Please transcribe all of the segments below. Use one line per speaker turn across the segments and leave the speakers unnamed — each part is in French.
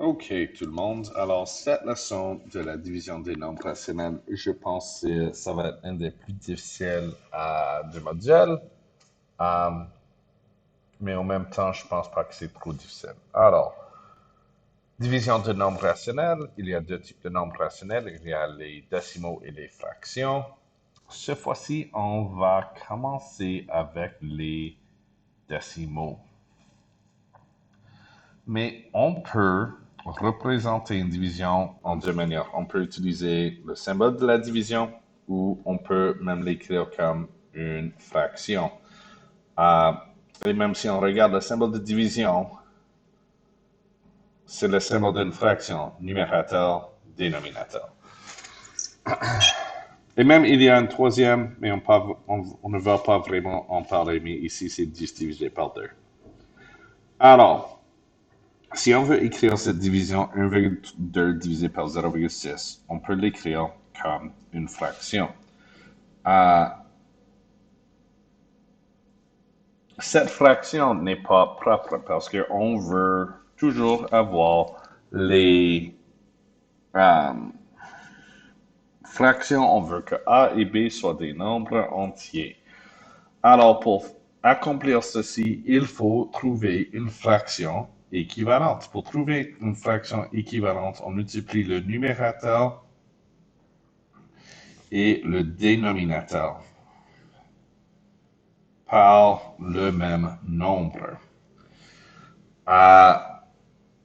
OK, tout le monde. Alors, cette leçon de la division des nombres rationnels, je pense que ça va être une des plus difficiles du module, euh, mais en même temps, je pense pas que c'est trop difficile. Alors, division de nombres rationnels, il y a deux types de nombres rationnels. Il y a les décimaux et les fractions. Cette fois-ci, on va commencer avec les décimaux. Mais on peut représenter une division en deux manières. On peut utiliser le symbole de la division ou on peut même l'écrire comme une fraction. Euh, et même si on regarde le symbole de division, c'est le symbole d'une fraction, numérateur, dénominateur. Et même il y a un troisième, mais on ne va pas vraiment en parler, mais ici c'est 10 divisé par 2. Alors, si on veut écrire cette division 1,2 divisé par 0,6, on peut l'écrire comme une fraction. Euh, cette fraction n'est pas propre parce qu'on veut toujours avoir les fractions. On veut que A et B soient des nombres entiers. Alors, pour accomplir ceci, il faut trouver une fraction équivalente. Pour trouver une fraction équivalente, on multiplie le numérateur et le dénominateur par le même nombre.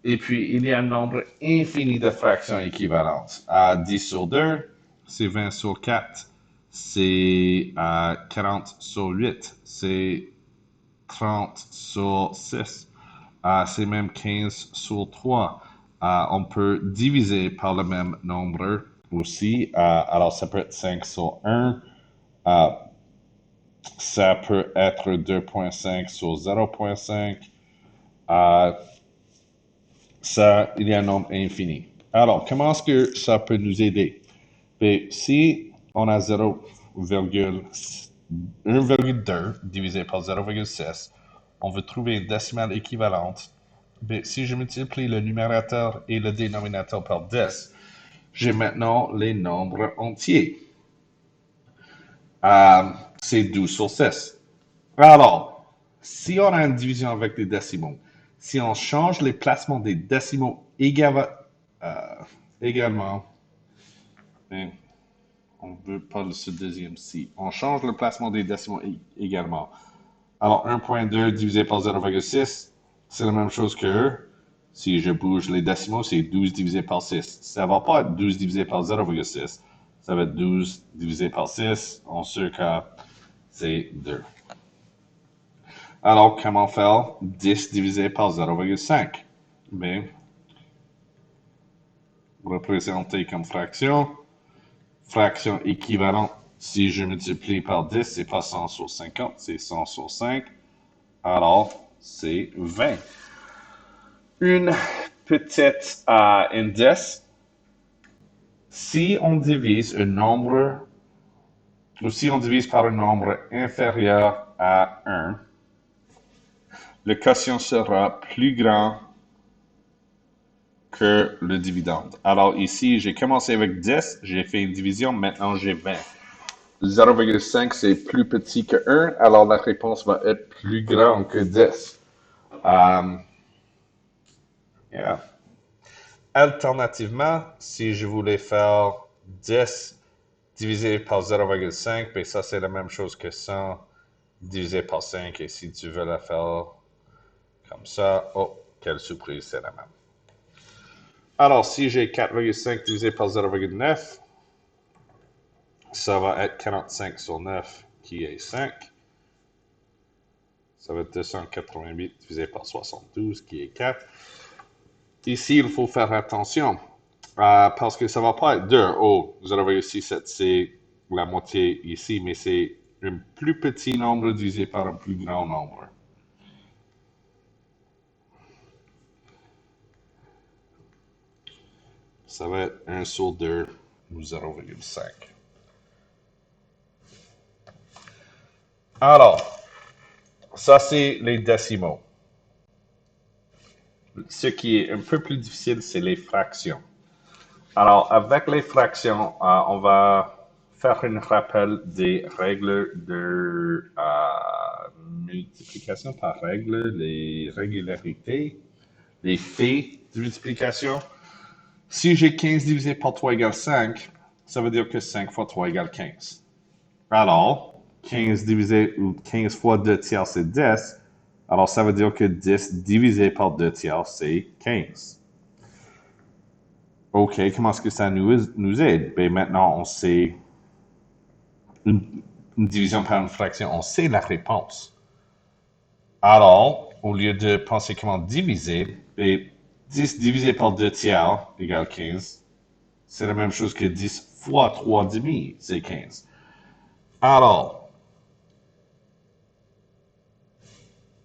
Et puis, il y a un nombre infini de fractions équivalentes. 10 sur 2, c'est 20 sur 4, c'est 40 sur 8, c'est 30 sur 6, c'est même 15 sur 3. On peut diviser par le même nombre aussi. Alors, ça peut être 5 sur 1. Ça peut être 2,5 sur 0,5. Euh, il y a un nombre infini. Alors, comment est-ce que ça peut nous aider? Et si on a 1,2 divisé par 0,6, on veut trouver une décimale équivalente. Mais si je multiplie le numérateur et le dénominateur par 10, j'ai maintenant les nombres entiers. C'est 12 sur 6. Alors, si on a une division avec des décimaux, si on change les placements des décimaux également, hein, on ne veut pas ce deuxième si. On change le placement des décimaux également. Alors, 1,2 divisé par 0,6, c'est la même chose que si je bouge les décimaux, c'est 12 divisé par 6. Ça ne va pas être 12 divisé par 0,6. Ça va être 12 divisé par 6. En ce cas, c'est 2. Alors, comment faire 10 divisé par 0,5? Bien, représenter comme fraction. Fraction équivalente, si je multiplie par 10, c'est pas 100 sur 50, c'est 100 sur 5. Alors, c'est 20. Une petite indice. Si on divise un nombre, ou si on divise par un nombre inférieur à 1, le quotient sera plus grand que le dividende. Alors ici, j'ai commencé avec 10, j'ai fait une division, maintenant j'ai 20. 0,5, c'est plus petit que 1, alors la réponse va être plus grande que 10. Yeah. Alternativement, si je voulais faire 10 divisé par 0,5, ben ça c'est la même chose que 100 divisé par 5. Et si tu veux la faire comme ça, oh, quelle surprise, c'est la même. Alors, si j'ai 4,5 divisé par 0,9, ça va être 45 sur 9 qui est 5. Ça va être 288 divisé par 72 qui est 4. Ici, il faut faire attention parce que ça ne va pas être 2. Oh, 0,67, c'est la moitié ici, mais c'est un plus petit nombre divisé par un plus grand nombre. Ça va être 1 sur 2 ou 0,5. Alors, ça c'est les décimaux. Ce qui est un peu plus difficile, c'est les fractions. Alors, avec les fractions, on va faire un rappel des règles de multiplication par règle, les régularités, les faits de multiplication. Si j'ai 15 divisé par 3 égale 5, ça veut dire que 5 fois 3 égale 15. Alors, 15 divisé ou 15 fois 2 tiers, c'est 10. Alors, ça veut dire que 10 divisé par 2 tiers, c'est 15. OK, comment est-ce que ça nous aide? Ben, maintenant, on sait une division par une fraction, on sait la réponse. Alors, au lieu de penser comment diviser, ben, 10 divisé par 2 tiers égale 15. C'est la même chose que 10 fois 3 demi, c'est 15. Alors,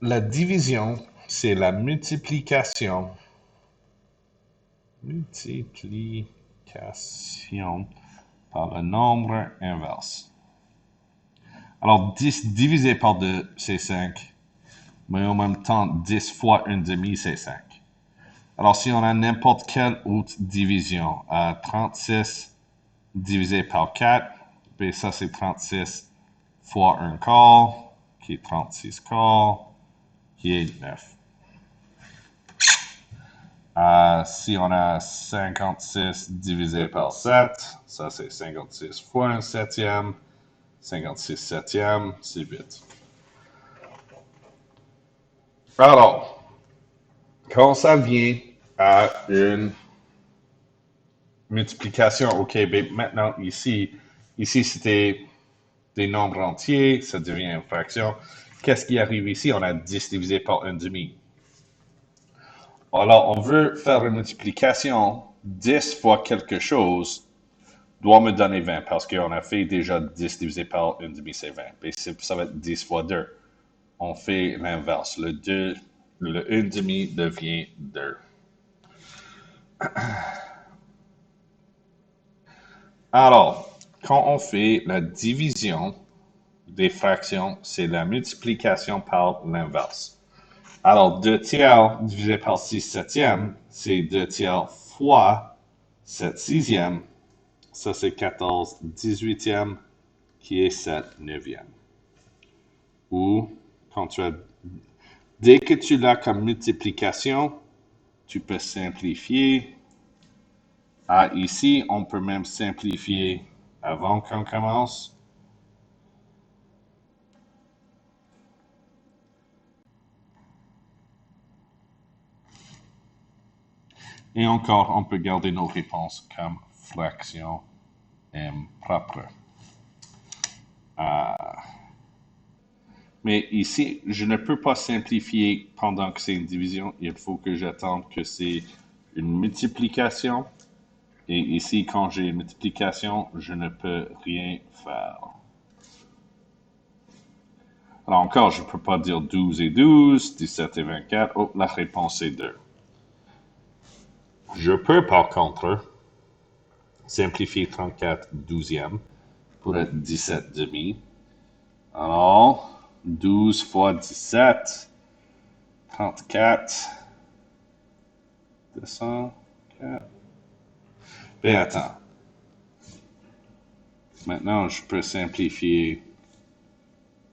la division, c'est la multiplication. Multiplication par le nombre inverse. Alors, 10 divisé par 2, c'est 5. Mais en même temps, 10 fois 1 demi, c'est 5. Alors, si on a n'importe quelle autre division, 36 divisé par 4, ben ça, c'est 36 fois 1 quart, qui est 36 quarts, qui est 9. Si on a 56 divisé par 7, ça, c'est 56 fois 1 septième. 56 septième, c'est 8. Alors, quand ça vient à une multiplication, OK, ben maintenant, ici c'était des nombres entiers, ça devient une fraction. Qu'est-ce qui arrive ici? On a 10 divisé par 1 demi. Alors, on veut faire une multiplication. 10 fois quelque chose doit me donner 20 parce qu'on a fait déjà 10 divisé par 1 demi, c'est 20. Et ça va être 10 fois 2. On fait l'inverse. Le 1 demi devient 2. Alors, quand on fait la division des fractions, c'est la multiplication par l'inverse. Alors, 2 tiers divisé par 6 septièmes, c'est 2 tiers fois 7 sixièmes. Ça, c'est 14 18e, qui est 7 neuvième. Ou, dès que tu l'as comme multiplication, tu peux simplifier. Ici, on peut même simplifier avant qu'on commence. Et encore, on peut garder nos réponses comme fraction propre. Mais ici, je ne peux pas simplifier pendant que c'est une division. Il faut que j'attende que c'est une multiplication. Et ici, quand j'ai une multiplication, je ne peux rien faire. Alors encore, je ne peux pas dire 12 et 12, 17 et 24. Oh, la réponse est 2. Je peux par contre simplifier 34 douzième pour être 17 demi. Alors, 12 fois 17, 34, 204. Et attends. Maintenant, je peux simplifier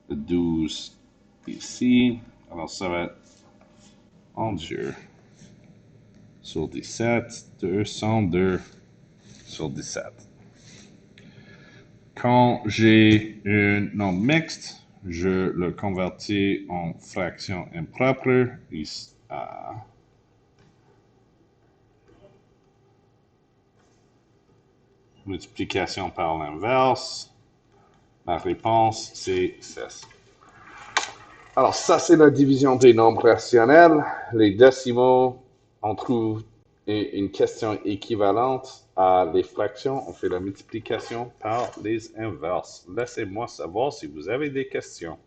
le 12 ici. Alors, ça va être en Dieu. Sur 17, 202 sur 17. Quand j'ai un nombre mixte, je le convertis en fraction impropre. Multiplication par l'inverse. La réponse, c'est 16. Alors, ça, c'est la division des nombres rationnels. Les décimaux, on trouve une question équivalente à les fractions. On fait la multiplication par les inverses. Laissez-moi savoir si vous avez des questions.